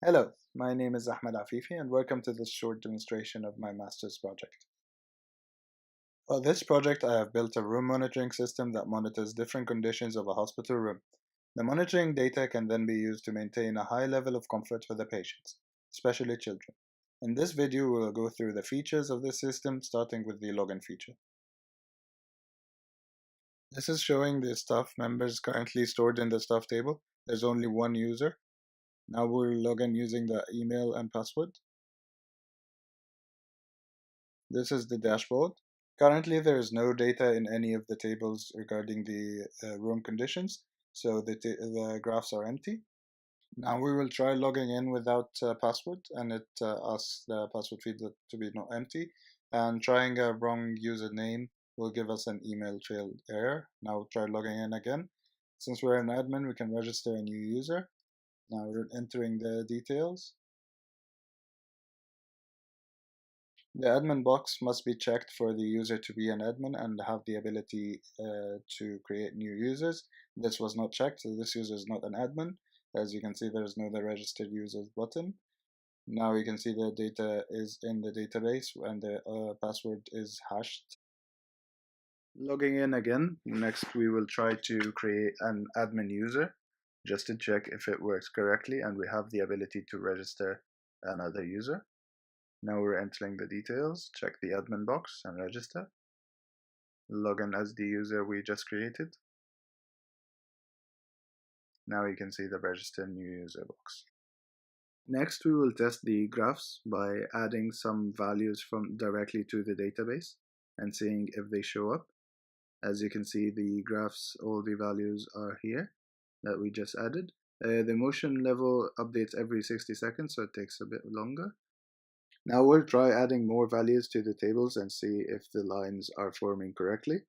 Hello, my name is Ahmed Afifi and welcome to this short demonstration of my master's project. For this project, I have built a room monitoring system that monitors different conditions of a hospital room. The monitoring data can then be used to maintain a high level of comfort for the patients, especially children. In this video, we will go through the features of this system, starting with the login feature. This is showing the staff members currently stored in the staff table. There's only one user. Now we'll log in using the email and password. This is the dashboard. Currently, there is no data in any of the tables regarding the room conditions, so the graphs are empty. Now we will try logging in without password, and it asks the password field to be not empty. And trying a wrong username will give us an email trail error. Now we'll try logging in again. Since we're an admin, we can register a new user. Now we're entering the details. The admin box must be checked for the user to be an admin and have the ability to create new users. This was not checked, so this user is not an admin. As you can see, there is no the registered users button. Now you can see the data is in the database and the password is hashed. Logging in again. Next, we will try to create an admin user just to check if it works correctly and we have the ability to register another user. Now we're entering the details, check the admin box and register. Log in as the user we just created. Now you can see the register new user box. Next, we will test the graphs by adding some values from directly to the database and seeing if they show up. As you can see, the graphs, all the values are here that we just added. The motion level updates every 60 seconds, so it takes a bit longer. Now we'll try adding more values to the tables and see if the lines are forming correctly.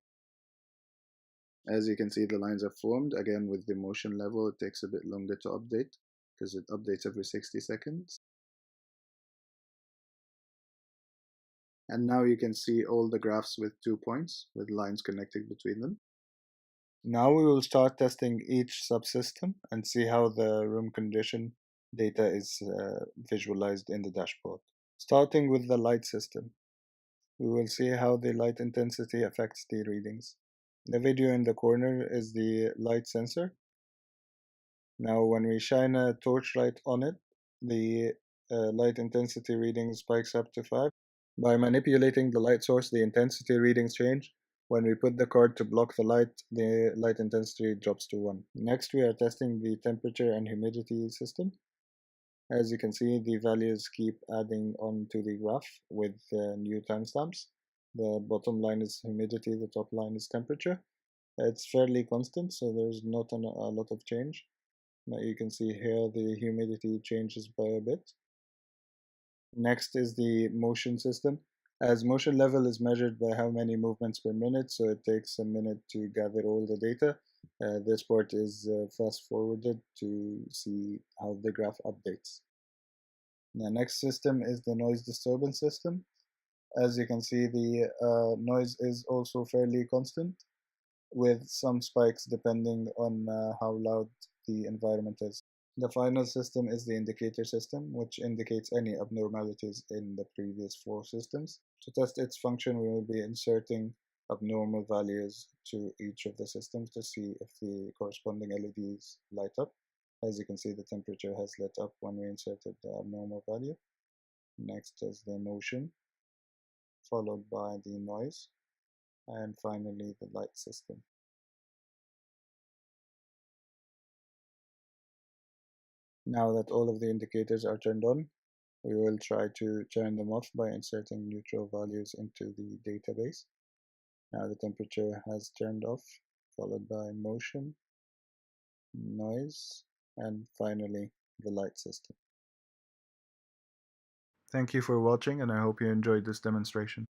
As you can see, the lines are formed. Again, with the motion level, it takes a bit longer to update because it updates every 60 seconds. And now you can see all the graphs with 2 points with lines connected between them. Now we will start testing each subsystem and see how the room condition data is visualized in the dashboard. Starting with the light system, we will see how the light intensity affects the readings. The video in the corner is the light sensor. Now when we shine a torchlight on it, the light intensity reading spikes up to 5. By manipulating the light source, the intensity readings change. When we put the card to block the light intensity drops to 1. Next, we are testing the temperature and humidity system. As you can see, the values keep adding on to the graph with new timestamps. The bottom line is humidity, the top line is temperature. It's fairly constant, so there's not a lot of change. Now you can see here the humidity changes by a bit. Next is the motion system. As motion level is measured by how many movements per minute, so it takes a minute to gather all the data. This part is fast forwarded to see how the graph updates. The next system is the noise disturbance system. As you can see, the noise is also fairly constant, with some spikes depending on how loud the environment is. The final system is the indicator system, which indicates any abnormalities in the previous 4 systems. To test its function, we will be inserting abnormal values to each of the systems to see if the corresponding LEDs light up. As you can see, the temperature has lit up when we inserted the abnormal value. Next is the motion, followed by the noise, and finally the light system. Now that all of the indicators are turned on, we will try to turn them off by inserting neutral values into the database. Now the temperature has turned off, followed by motion, noise, and finally the light system. Thank you for watching, and I hope you enjoyed this demonstration.